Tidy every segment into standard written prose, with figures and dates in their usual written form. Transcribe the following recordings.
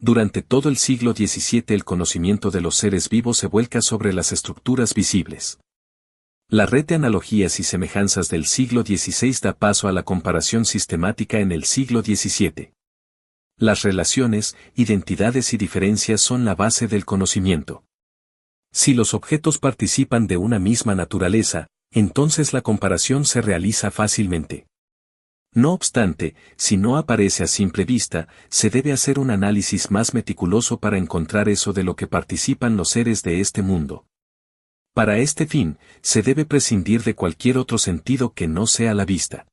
Durante todo el siglo XVII el conocimiento de los seres vivos se vuelca sobre las estructuras visibles. La red de analogías y semejanzas del siglo XVI da paso a la comparación sistemática en el siglo XVII. Las relaciones, identidades y diferencias son la base del conocimiento. Si los objetos participan de una misma naturaleza, entonces la comparación se realiza fácilmente. No obstante, si no aparece a simple vista, se debe hacer un análisis más meticuloso para encontrar eso de lo que participan los seres de este mundo. Para este fin, se debe prescindir de cualquier otro sentido que no sea la vista.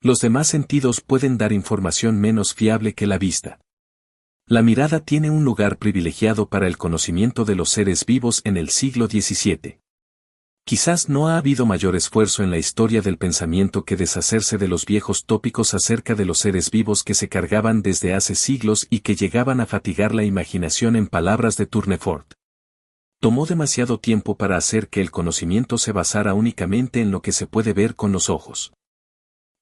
Los demás sentidos pueden dar información menos fiable que la vista. La mirada tiene un lugar privilegiado para el conocimiento de los seres vivos en el siglo XVII. Quizás no ha habido mayor esfuerzo en la historia del pensamiento que deshacerse de los viejos tópicos acerca de los seres vivos que se cargaban desde hace siglos y que llegaban a fatigar la imaginación, en palabras de Tournefort. Tomó demasiado tiempo para hacer que el conocimiento se basara únicamente en lo que se puede ver con los ojos.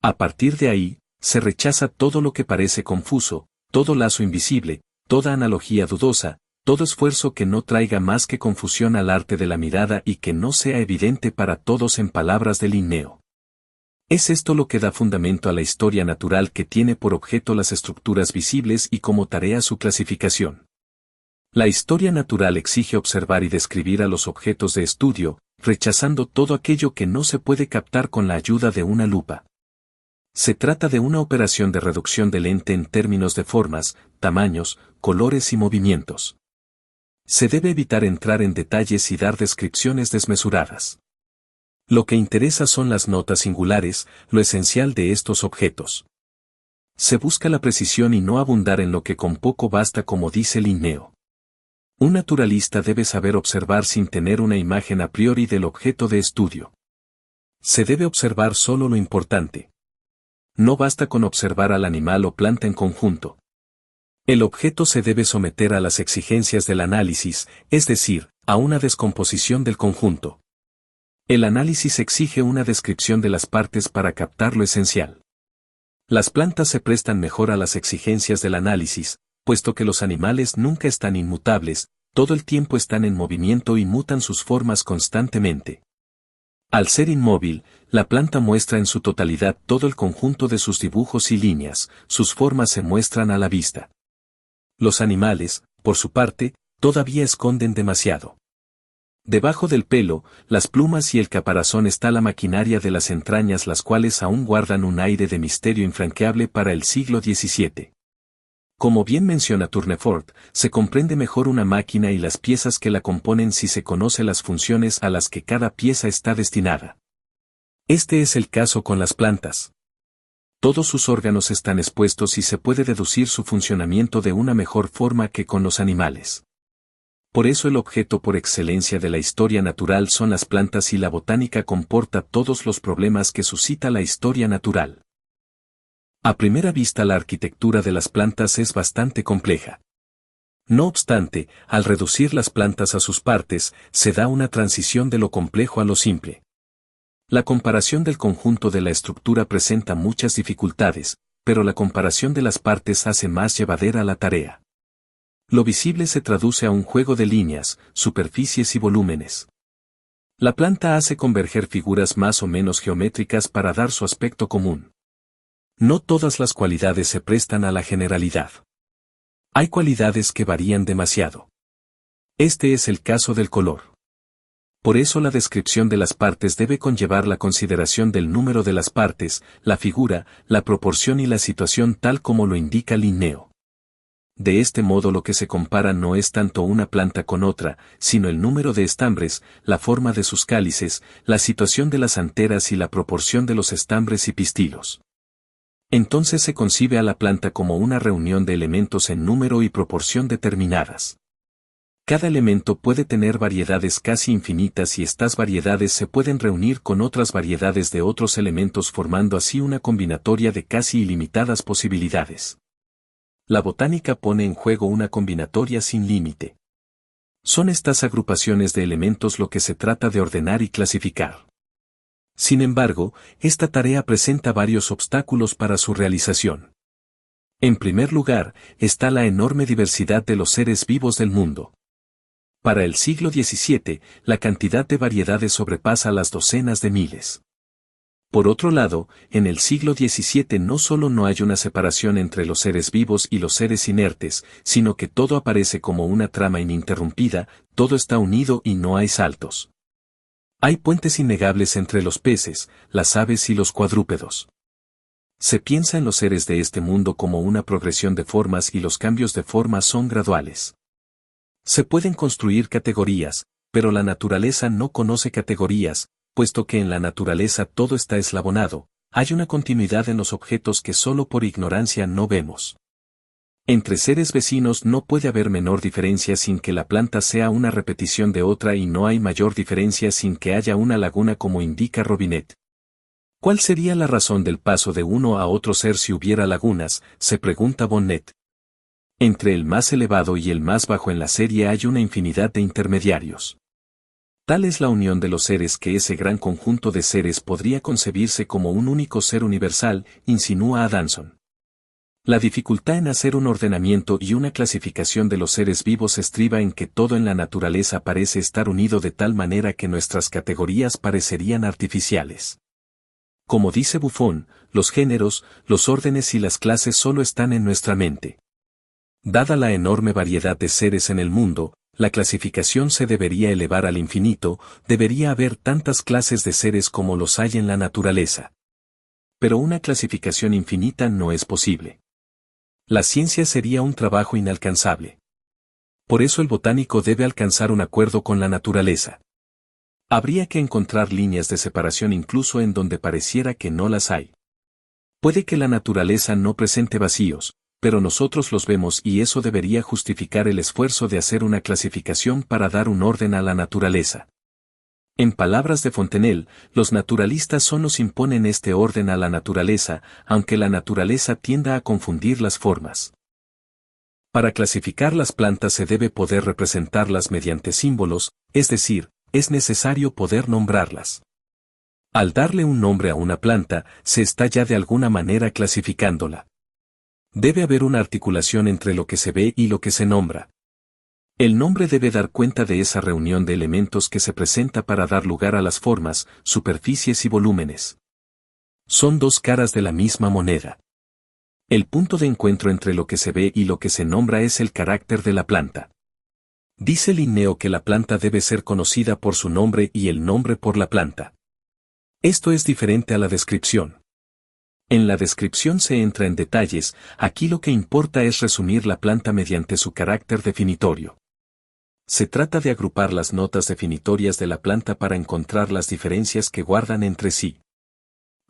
A partir de ahí, se rechaza todo lo que parece confuso, todo lazo invisible, toda analogía dudosa, todo esfuerzo que no traiga más que confusión al arte de la mirada y que no sea evidente para todos, en palabras de Linneo. Es esto lo que da fundamento a la historia natural, que tiene por objeto las estructuras visibles y como tarea su clasificación. La historia natural exige observar y describir a los objetos de estudio, rechazando todo aquello que no se puede captar con la ayuda de una lupa. Se trata de una operación de reducción del ente en términos de formas, tamaños, colores y movimientos. Se debe evitar entrar en detalles y dar descripciones desmesuradas. Lo que interesa son las notas singulares, lo esencial de estos objetos. Se busca la precisión y no abundar en lo que con poco basta, como dice Linneo. Un naturalista debe saber observar sin tener una imagen a priori del objeto de estudio. Se debe observar solo lo importante. No basta con observar al animal o planta en conjunto. El objeto se debe someter a las exigencias del análisis, es decir, a una descomposición del conjunto. El análisis exige una descripción de las partes para captar lo esencial. Las plantas se prestan mejor a las exigencias del análisis, puesto que los animales nunca están inmutables, todo el tiempo están en movimiento y mutan sus formas constantemente. Al ser inmóvil, la planta muestra en su totalidad todo el conjunto de sus dibujos y líneas, sus formas se muestran a la vista. Los animales, por su parte, todavía esconden demasiado. Debajo del pelo, las plumas y el caparazón está la maquinaria de las entrañas, las cuales aún guardan un aire de misterio infranqueable para el siglo XVII. Como bien menciona Tournefort, se comprende mejor una máquina y las piezas que la componen si se conoce las funciones a las que cada pieza está destinada. Este es el caso con las plantas. Todos sus órganos están expuestos y se puede deducir su funcionamiento de una mejor forma que con los animales. Por eso el objeto por excelencia de la historia natural son las plantas, y la botánica comporta todos los problemas que suscita la historia natural. A primera vista la arquitectura de las plantas es bastante compleja. No obstante, al reducir las plantas a sus partes, se da una transición de lo complejo a lo simple. La comparación del conjunto de la estructura presenta muchas dificultades, pero la comparación de las partes hace más llevadera la tarea. Lo visible se traduce a un juego de líneas, superficies y volúmenes. La planta hace converger figuras más o menos geométricas para dar su aspecto común. No todas las cualidades se prestan a la generalidad. Hay cualidades que varían demasiado. Este es el caso del color. Por eso la descripción de las partes debe conllevar la consideración del número de las partes, la figura, la proporción y la situación, tal como lo indica Linneo. De este modo lo que se compara no es tanto una planta con otra, sino el número de estambres, la forma de sus cálices, la situación de las anteras y la proporción de los estambres y pistilos. Entonces se concibe a la planta como una reunión de elementos en número y proporción determinadas. Cada elemento puede tener variedades casi infinitas, y estas variedades se pueden reunir con otras variedades de otros elementos, formando así una combinatoria de casi ilimitadas posibilidades. La botánica pone en juego una combinatoria sin límite. Son estas agrupaciones de elementos lo que se trata de ordenar y clasificar. Sin embargo, esta tarea presenta varios obstáculos para su realización. En primer lugar, está la enorme diversidad de los seres vivos del mundo. Para el siglo XVII, la cantidad de variedades sobrepasa las docenas de miles. Por otro lado, en el siglo XVII no solo no hay una separación entre los seres vivos y los seres inertes, sino que todo aparece como una trama ininterrumpida, todo está unido y no hay saltos. Hay puentes innegables entre los peces, las aves y los cuadrúpedos. Se piensa en los seres de este mundo como una progresión de formas y los cambios de forma son graduales. Se pueden construir categorías, pero la naturaleza no conoce categorías, puesto que en la naturaleza todo está eslabonado, hay una continuidad en los objetos que solo por ignorancia no vemos. Entre seres vecinos no puede haber menor diferencia sin que la planta sea una repetición de otra y no hay mayor diferencia sin que haya una laguna como indica Robinet. ¿Cuál sería la razón del paso de uno a otro ser si hubiera lagunas?, se pregunta Bonnet. Entre el más elevado y el más bajo en la serie hay una infinidad de intermediarios. Tal es la unión de los seres que ese gran conjunto de seres podría concebirse como un único ser universal, insinúa Adamson. La dificultad en hacer un ordenamiento y una clasificación de los seres vivos estriba en que todo en la naturaleza parece estar unido de tal manera que nuestras categorías parecerían artificiales. Como dice Buffon, los géneros, los órdenes y las clases solo están en nuestra mente. Dada la enorme variedad de seres en el mundo, la clasificación se debería elevar al infinito, debería haber tantas clases de seres como los hay en la naturaleza. Pero una clasificación infinita no es posible. La ciencia sería un trabajo inalcanzable. Por eso el botánico debe alcanzar un acuerdo con la naturaleza. Habría que encontrar líneas de separación incluso en donde pareciera que no las hay. Puede que la naturaleza no presente vacíos, pero nosotros los vemos y eso debería justificar el esfuerzo de hacer una clasificación para dar un orden a la naturaleza. En palabras de Fontenelle, los naturalistas solo imponen este orden a la naturaleza, aunque la naturaleza tienda a confundir las formas. Para clasificar las plantas se debe poder representarlas mediante símbolos, es decir, es necesario poder nombrarlas. Al darle un nombre a una planta, se está ya de alguna manera clasificándola. Debe haber una articulación entre lo que se ve y lo que se nombra. El nombre debe dar cuenta de esa reunión de elementos que se presenta para dar lugar a las formas, superficies y volúmenes. Son dos caras de la misma moneda. El punto de encuentro entre lo que se ve y lo que se nombra es el carácter de la planta. Dice Linneo que la planta debe ser conocida por su nombre y el nombre por la planta. Esto es diferente a la descripción. En la descripción se entra en detalles, aquí lo que importa es resumir la planta mediante su carácter definitorio. Se trata de agrupar las notas definitorias de la planta para encontrar las diferencias que guardan entre sí.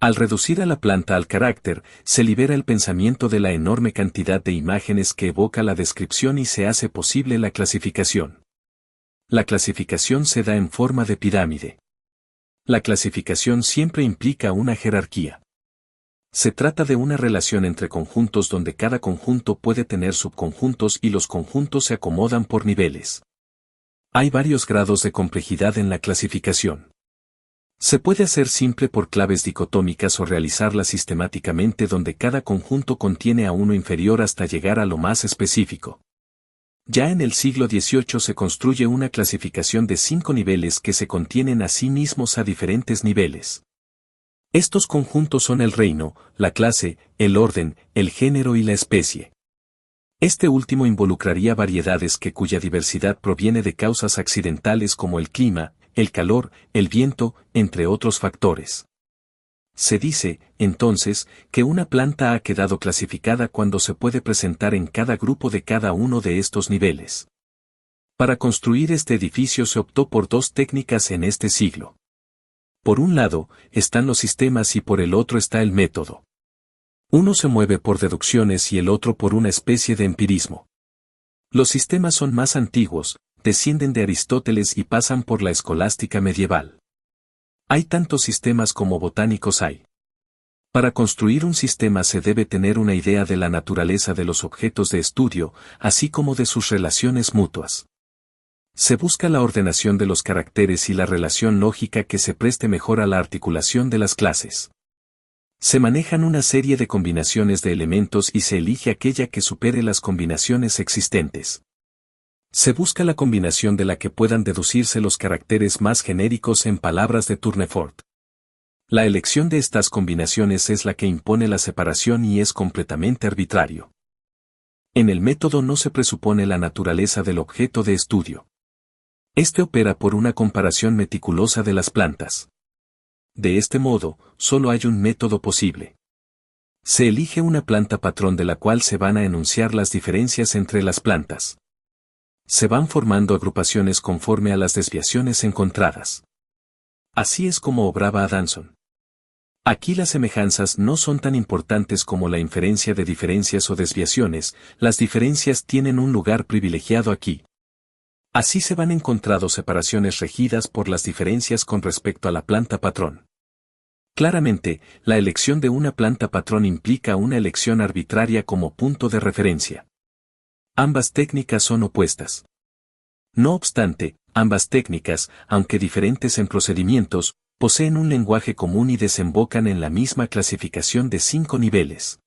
Al reducir a la planta al carácter, se libera el pensamiento de la enorme cantidad de imágenes que evoca la descripción y se hace posible la clasificación. La clasificación se da en forma de pirámide. La clasificación siempre implica una jerarquía. Se trata de una relación entre conjuntos donde cada conjunto puede tener subconjuntos y los conjuntos se acomodan por niveles. Hay varios grados de complejidad en la clasificación. Se puede hacer simple por claves dicotómicas o realizarla sistemáticamente donde cada conjunto contiene a uno inferior hasta llegar a lo más específico. Ya en el siglo XVIII se construye una clasificación de 5 niveles que se contienen a sí mismos a diferentes niveles. Estos conjuntos son el reino, la clase, el orden, el género y la especie. Este último involucraría variedades cuya diversidad proviene de causas accidentales como el clima, el calor, el viento, entre otros factores. Se dice, entonces, que una planta ha quedado clasificada cuando se puede presentar en cada grupo de cada uno de estos niveles. Para construir este edificio se optó por dos técnicas en este siglo. Por un lado, están los sistemas y por el otro está el método. Uno se mueve por deducciones y el otro por una especie de empirismo. Los sistemas son más antiguos, descienden de Aristóteles y pasan por la escolástica medieval. Hay tantos sistemas como botánicos hay. Para construir un sistema se debe tener una idea de la naturaleza de los objetos de estudio, así como de sus relaciones mutuas. Se busca la ordenación de los caracteres y la relación lógica que se preste mejor a la articulación de las clases. Se manejan una serie de combinaciones de elementos y se elige aquella que supere las combinaciones existentes. Se busca la combinación de la que puedan deducirse los caracteres más genéricos en palabras de Tournefort. La elección de estas combinaciones es la que impone la separación y es completamente arbitrario. En el método no se presupone la naturaleza del objeto de estudio. Este opera por una comparación meticulosa de las plantas. De este modo, solo hay un método posible. Se elige una planta patrón de la cual se van a enunciar las diferencias entre las plantas. Se van formando agrupaciones conforme a las desviaciones encontradas. Así es como obraba Adamson. Aquí las semejanzas no son tan importantes como la inferencia de diferencias o desviaciones, las diferencias tienen un lugar privilegiado aquí. Así se van encontrando separaciones regidas por las diferencias con respecto a la planta patrón. Claramente, la elección de una planta patrón implica una elección arbitraria como punto de referencia. Ambas técnicas son opuestas. No obstante, ambas técnicas, aunque diferentes en procedimientos, poseen un lenguaje común y desembocan en la misma clasificación de 5 niveles.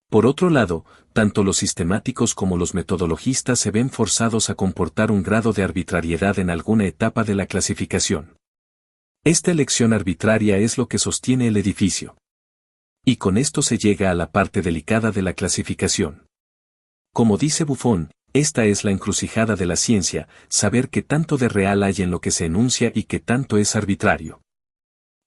Por otro lado, tanto los sistemáticos como los metodologistas se ven forzados a comportar un grado de arbitrariedad en alguna etapa de la clasificación. Esta elección arbitraria es lo que sostiene el edificio. Y con esto se llega a la parte delicada de la clasificación. Como dice Buffon, esta es la encrucijada de la ciencia, saber qué tanto de real hay en lo que se enuncia y qué tanto es arbitrario.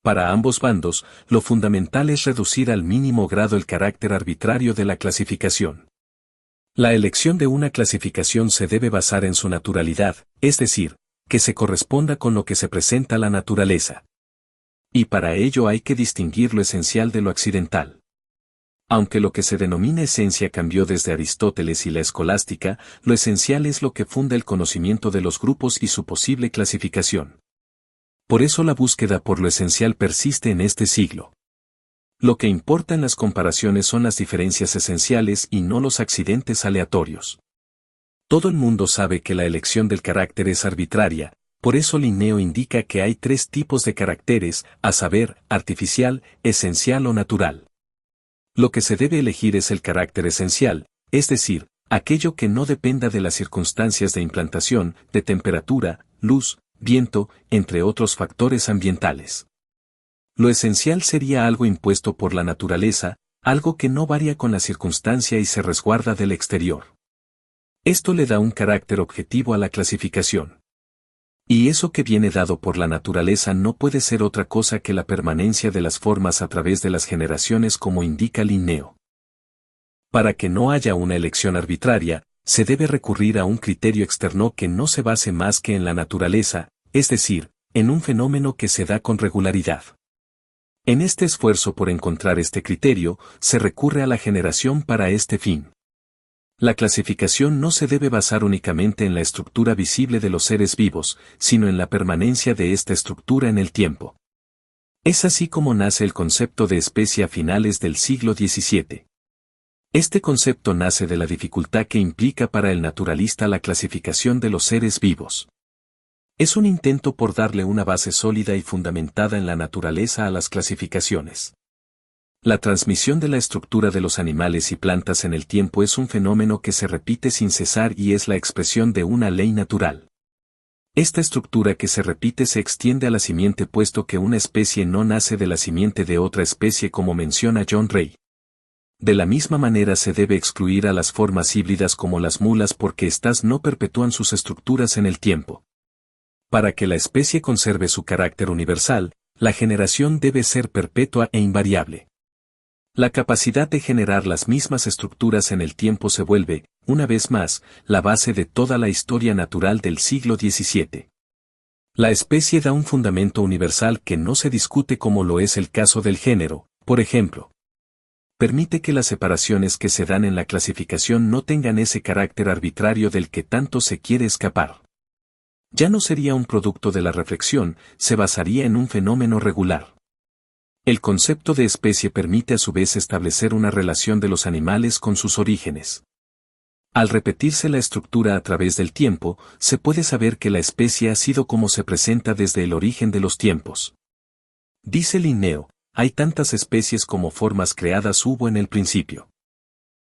Para ambos bandos, lo fundamental es reducir al mínimo grado el carácter arbitrario de la clasificación. La elección de una clasificación se debe basar en su naturalidad, es decir, que se corresponda con lo que se presenta la naturaleza. Y para ello hay que distinguir lo esencial de lo accidental. Aunque lo que se denomina esencia cambió desde Aristóteles y la escolástica, lo esencial es lo que funda el conocimiento de los grupos y su posible clasificación. Por eso la búsqueda por lo esencial persiste en este siglo. Lo que importa en las comparaciones son las diferencias esenciales y no los accidentes aleatorios. Todo el mundo sabe que la elección del carácter es arbitraria, por eso Linneo indica que hay 3 tipos de caracteres, a saber, artificial, esencial o natural. Lo que se debe elegir es el carácter esencial, es decir, aquello que no dependa de las circunstancias de implantación, de temperatura, luz, viento, entre otros factores ambientales. Lo esencial sería algo impuesto por la naturaleza, algo que no varía con la circunstancia y se resguarda del exterior. Esto le da un carácter objetivo a la clasificación. Y eso que viene dado por la naturaleza no puede ser otra cosa que la permanencia de las formas a través de las generaciones como indica Linneo. Para que no haya una elección arbitraria, se debe recurrir a un criterio externo que no se base más que en la naturaleza, es decir, en un fenómeno que se da con regularidad. En este esfuerzo por encontrar este criterio, se recurre a la generación para este fin. La clasificación no se debe basar únicamente en la estructura visible de los seres vivos, sino en la permanencia de esta estructura en el tiempo. Es así como nace el concepto de especie a finales del siglo XVII. Este concepto nace de la dificultad que implica para el naturalista la clasificación de los seres vivos. Es un intento por darle una base sólida y fundamentada en la naturaleza a las clasificaciones. La transmisión de la estructura de los animales y plantas en el tiempo es un fenómeno que se repite sin cesar y es la expresión de una ley natural. Esta estructura que se repite se extiende a la simiente puesto que una especie no nace de la simiente de otra especie como menciona John Ray. De la misma manera se debe excluir a las formas híbridas como las mulas porque éstas no perpetúan sus estructuras en el tiempo. Para que la especie conserve su carácter universal, la generación debe ser perpetua e invariable. La capacidad de generar las mismas estructuras en el tiempo se vuelve, una vez más, la base de toda la historia natural del siglo XVII. La especie da un fundamento universal que no se discute como lo es el caso del género, por ejemplo. Permite que las separaciones que se dan en la clasificación no tengan ese carácter arbitrario del que tanto se quiere escapar. Ya no sería un producto de la reflexión, se basaría en un fenómeno regular. El concepto de especie permite a su vez establecer una relación de los animales con sus orígenes. Al repetirse la estructura a través del tiempo, se puede saber que la especie ha sido como se presenta desde el origen de los tiempos. Dice Linneo, Hay tantas especies como formas creadas hubo en el principio.